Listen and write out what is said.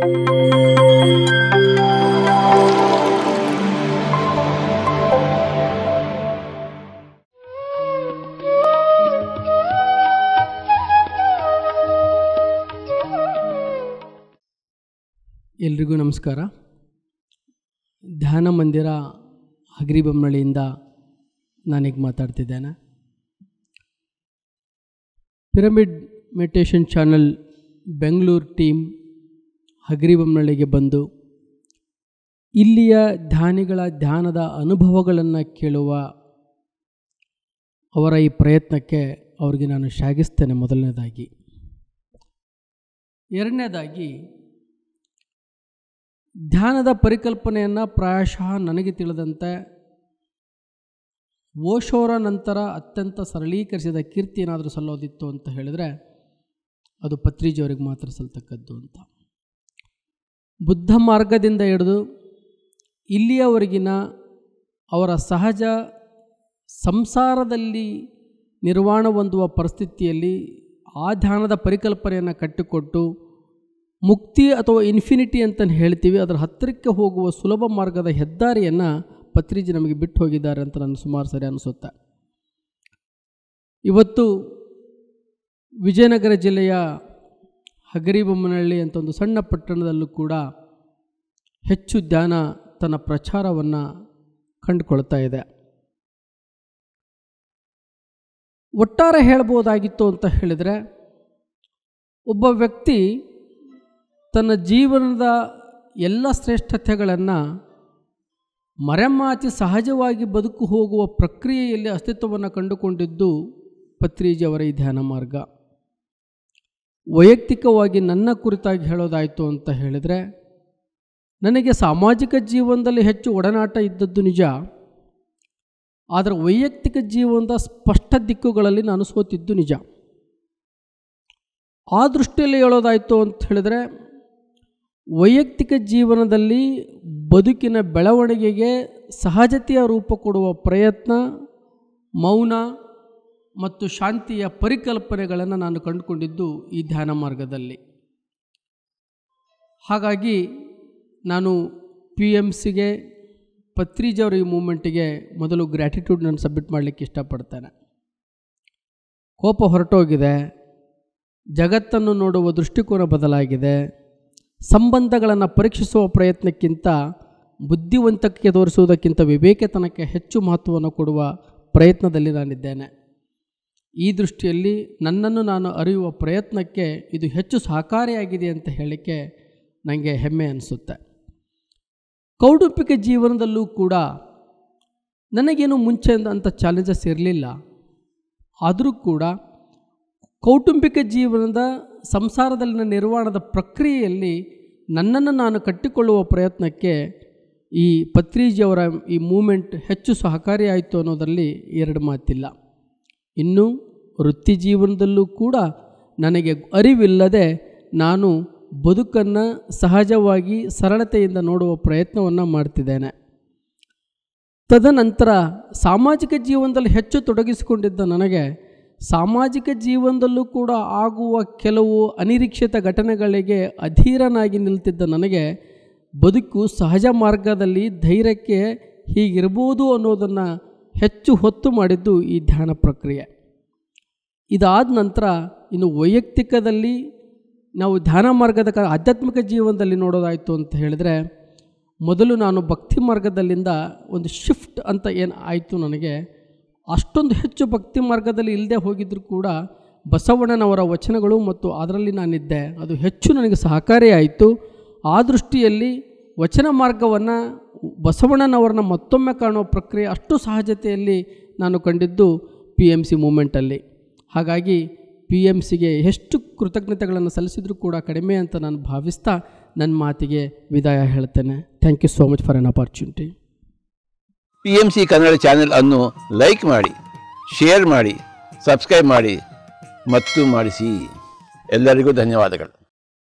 ಎಲ್ರಿಗೂ ನಮಸ್ಕಾರ. ಧ್ಯಾನ ಮಂದಿರ ಹಗರಿಬೊಮ್ಮನಹಳ್ಳಿಯಿಂದ ನಾನೀಗ ಮಾತಾಡ್ತಿದ್ದೇನೆ. Pyramid meditation channel Bengaluru team ಹಗರಿಬೊಮ್ಮನಹಳ್ಳಿಗೆ ಬಂದು ಇಲ್ಲಿಯ ಧ್ಯಾನಿಗಳ ಧ್ಯಾನದ ಅನುಭವಗಳನ್ನು ಕೇಳುವ ಅವರ ಈ ಪ್ರಯತ್ನಕ್ಕೆ ಅವರಿಗೆ ನಾನು ಶ್ಲಾಘಿಸ್ತೇನೆ. ಮೊದಲನೇದಾಗಿ. ಎರಡನೇದಾಗಿ, ಧ್ಯಾನದ ಪರಿಕಲ್ಪನೆಯನ್ನು ಪ್ರಾಯಶಃ ನನಗೆ ತಿಳಿದಂತೆ ಓಶೋರ ನಂತರ ಅತ್ಯಂತ ಸರಳೀಕರಿಸಿದ ಕೀರ್ತಿ ಏನಾದರೂ ಸಲ್ಲೋದಿತ್ತು ಅಂತ ಹೇಳಿದರೆ ಅದು ಪತ್ರಿಜಿಯವರಿಗೆ ಮಾತ್ರ ಸಲ್ತಕ್ಕದ್ದು ಅಂತ. ಬುದ್ಧ ಮಾರ್ಗದಿಂದ ಹಿಡಿದು ಇಲ್ಲಿಯವರೆಗಿನ ಅವರ ಸಹಜ ಸಂಸಾರದಲ್ಲಿ ನಿರ್ವಾಣ ಹೊಂದುವ ಪರಿಸ್ಥಿತಿಯಲ್ಲಿ ಆ ಧ್ಯಾನದ ಪರಿಕಲ್ಪನೆಯನ್ನು ಕಟ್ಟಿಕೊಟ್ಟು ಮುಕ್ತಿ ಅಥವಾ ಇನ್ಫಿನಿಟಿ ಅಂತ ಹೇಳ್ತೀವಿ, ಅದರ ಹತ್ತಿರಕ್ಕೆ ಹೋಗುವ ಸುಲಭ ಮಾರ್ಗದ ಹೆದ್ದಾರಿಯನ್ನು ಪತ್ರಿಜಿ ನಮಗೆ ಬಿಟ್ಟು ಹೋಗಿದ್ದಾರೆ ಅಂತ ನನಗೆ ಸುಮಾರು ಸರಿ ಅನಿಸುತ್ತೆ. ಇವತ್ತು ವಿಜಯನಗರ ಜಿಲ್ಲೆಯ ಹಗರಿಬೊಮ್ಮನಹಳ್ಳಿ ಅಂತ ಒಂದು ಸಣ್ಣ ಪಟ್ಟಣದಲ್ಲೂ ಕೂಡ ಹೆಚ್ಚು ಧ್ಯಾನ ತನ್ನ ಪ್ರಚಾರವನ್ನು ಕಂಡುಕೊಳ್ತಾ ಇದೆ. ಒಟ್ಟಾರೆ ಹೇಳ್ಬೋದಾಗಿತ್ತು ಅಂತ ಹೇಳಿದರೆ, ಒಬ್ಬ ವ್ಯಕ್ತಿ ತನ್ನ ಜೀವನದ ಎಲ್ಲ ಶ್ರೇಷ್ಠತೆಗಳನ್ನು ಮರೆಮಾಚಿ ಸಹಜವಾಗಿ ಬದುಕು ಹೋಗುವ ಪ್ರಕ್ರಿಯೆಯಲ್ಲಿ ಅಸ್ತಿತ್ವವನ್ನು ಕಂಡುಕೊಂಡಿದ್ದು ಪತ್ರಿಜಿ ಅವರ ಈ ಧ್ಯಾನ ಮಾರ್ಗ. ವೈಯಕ್ತಿಕವಾಗಿ ನನ್ನ ಕುರಿತಾಗಿ ಹೇಳೋದಾಯಿತು ಅಂತ ಹೇಳಿದರೆ, ನನಗೆ ಸಾಮಾಜಿಕ ಜೀವನದಲ್ಲಿ ಹೆಚ್ಚು ಒಡನಾಟ ಇದ್ದದ್ದು ನಿಜ, ಆದರೆ ವೈಯಕ್ತಿಕ ಜೀವನದ ಸ್ಪಷ್ಟ ದಿಕ್ಕುಗಳಲ್ಲಿ ನಾನು ಸೋತಿದ್ದು ನಿಜ. ಆ ದೃಷ್ಟಿಯಲ್ಲಿ ಹೇಳೋದಾಯಿತು ಅಂತ ಹೇಳಿದರೆ, ವೈಯಕ್ತಿಕ ಜೀವನದಲ್ಲಿ ಬದುಕಿನ ಬೆಳವಣಿಗೆಗೆ ಸಹಜತೆಯ ರೂಪ ಕೊಡುವ ಪ್ರಯತ್ನ, ಮೌನ ಮತ್ತು ಶಾಂತಿಯ ಪರಿಕಲ್ಪನೆಗಳನ್ನು ನಾನು ಕಂಡುಕೊಂಡಿದ್ದು ಈ ಧ್ಯಾನ ಮಾರ್ಗದಲ್ಲಿ. ಹಾಗಾಗಿ ನಾನು PMCಗೆ ಪತ್ರಿಜಿಯವರ ಈ ಮೂಮೆಂಟಿಗೆ ಮೊದಲು ಗ್ರ್ಯಾಟಿಟ್ಯೂಡ್ ನಾನು ಸಬ್ಮಿಟ್ ಮಾಡಲಿಕ್ಕೆ ಇಷ್ಟಪಡ್ತೇನೆ. ಕೋಪ ಹೊರಟೋಗಿದೆ, ಜಗತ್ತನ್ನು ನೋಡುವ ದೃಷ್ಟಿಕೋನ ಬದಲಾಗಿದೆ, ಸಂಬಂಧಗಳನ್ನು ಪರೀಕ್ಷಿಸುವ ಪ್ರಯತ್ನಕ್ಕಿಂತ ಬುದ್ಧಿವಂತಿಕೆ ತೋರಿಸುವುದಕ್ಕಿಂತ ವಿವೇಕತನಕ್ಕೆ ಹೆಚ್ಚು ಮಹತ್ವವನ್ನು ಕೊಡುವ ಪ್ರಯತ್ನದಲ್ಲಿ ನಾನಿದ್ದೇನೆ. ಈ ದೃಷ್ಟಿಯಲ್ಲಿ ನನ್ನನ್ನು ನಾನು ಅರಿಯುವ ಪ್ರಯತ್ನಕ್ಕೆ ಇದು ಹೆಚ್ಚು ಸಹಕಾರಿಯಾಗಿದೆ ಅಂತ ಹೇಳಲಿಕ್ಕೆ ನನಗೆ ಹೆಮ್ಮೆ ಅನಿಸುತ್ತೆ. ಕೌಟುಂಬಿಕ ಜೀವನದಲ್ಲೂ ಕೂಡ ನನಗೇನು ಮುಂಚೆ ಅಂಥ ಚಾಲೆಂಜಸ್ ಇರಲಿಲ್ಲ. ಆದರೂ ಕೂಡ ಕೌಟುಂಬಿಕ ಜೀವನದ ಸಂಸಾರದಲ್ಲಿನ ನಿರ್ವಾಣದ ಪ್ರಕ್ರಿಯೆಯಲ್ಲಿ ನನ್ನನ್ನು ನಾನು ಕಟ್ಟಿಕೊಳ್ಳುವ ಪ್ರಯತ್ನಕ್ಕೆ ಈ ಪತ್ರಿಜಿಯವರ ಈ ಮೂಮೆಂಟ್ ಹೆಚ್ಚು ಸಹಕಾರಿಯಾಯಿತು ಅನ್ನೋದರಲ್ಲಿ ಎರಡು ಮಾತಿಲ್ಲ. ಇನ್ನು ವೃತ್ತಿ ಜೀವನದಲ್ಲೂ ಕೂಡ ನನಗೆ ಅರಿವಿಲ್ಲದೆ ನಾನು ಬದುಕನ್ನು ಸಹಜವಾಗಿ ಸರಳತೆಯಿಂದ ನೋಡುವ ಪ್ರಯತ್ನವನ್ನು ಮಾಡ್ತಿದ್ದೇನೆ. ತದನಂತರ ಸಾಮಾಜಿಕ ಜೀವನದಲ್ಲಿ ಹೆಚ್ಚು ತೊಡಗಿಸಿಕೊಂಡಿದ್ದ ನನಗೆ ಸಾಮಾಜಿಕ ಜೀವನದಲ್ಲೂ ಕೂಡ ಆಗುವ ಕೆಲವು ಅನಿರೀಕ್ಷಿತ ಘಟನೆಗಳಿಗೆ ಅಧೀರನಾಗಿ ನಿಲ್ತಿದ್ದ ನನಗೆ ಬದುಕು ಸಹಜ ಮಾರ್ಗದಲ್ಲಿ ಧೈರ್ಯಕ್ಕೆ ಹೀಗಿರ್ಬೋದು ಅನ್ನೋದನ್ನು ಹೆಚ್ಚು ಹೊತ್ತು ಮಾಡಿದ್ದು ಈ ಧ್ಯಾನ ಪ್ರಕ್ರಿಯೆ. ಇದಾದ ನಂತರ ಇನ್ನು ವೈಯಕ್ತಿಕದಲ್ಲಿ ನಾವು ಧ್ಯಾನ ಮಾರ್ಗದ ಆಧ್ಯಾತ್ಮಿಕ ಜೀವನದಲ್ಲಿ ನೋಡೋದಾಯಿತು ಅಂತ ಹೇಳಿದರೆ, ಮೊದಲು ನಾನು ಭಕ್ತಿ ಮಾರ್ಗದಲ್ಲಿಂದ ಒಂದು ಶಿಫ್ಟ್ ಅಂತ ಏನು ಆಯಿತು, ನನಗೆ ಅಷ್ಟೊಂದು ಹೆಚ್ಚು ಭಕ್ತಿ ಮಾರ್ಗದಲ್ಲಿ ಇಲ್ಲದೆ ಹೋಗಿದ್ದರೂ ಕೂಡ ಬಸವಣ್ಣನವರ ವಚನಗಳು ಮತ್ತು ಅದರಲ್ಲಿ ನಾನಿದ್ದೆ, ಅದು ಹೆಚ್ಚು ನನಗೆ ಸಹಕಾರಿಯಾಯಿತು. ಆ ದೃಷ್ಟಿಯಲ್ಲಿ ವಚನ ಮಾರ್ಗವನ್ನು ಬಸವಣ್ಣನವರನ್ನ ಮತ್ತೊಮ್ಮೆ ಕಾಣುವ ಪ್ರಕ್ರಿಯೆ ಅಷ್ಟು ಸಹಜತೆಯಲ್ಲಿ ನಾನು ಕಂಡಿದ್ದು PMC ಮೂಮೆಂಟಲ್ಲಿ. ಹಾಗಾಗಿ PMCಗೆ ಎಷ್ಟು ಕೃತಜ್ಞತೆಗಳನ್ನು ಸಲ್ಲಿಸಿದರೂ ಕೂಡ ಕಡಿಮೆ ಅಂತ ನಾನು ಭಾವಿಸ್ತಾ ನನ್ನ ಮಾತಿಗೆ ವಿದಾಯ ಹೇಳ್ತೇನೆ. Thank you so much for an opportunity. PMC Kannada channel ಅನ್ನು ಲೈಕ್ ಮಾಡಿ, ಶೇರ್ ಮಾಡಿ, ಸಬ್ಸ್ಕ್ರೈಬ್ ಮಾಡಿ ಮತ್ತು ಮಾಡಿಸಿ. ಎಲ್ಲರಿಗೂ ಧನ್ಯವಾದಗಳು.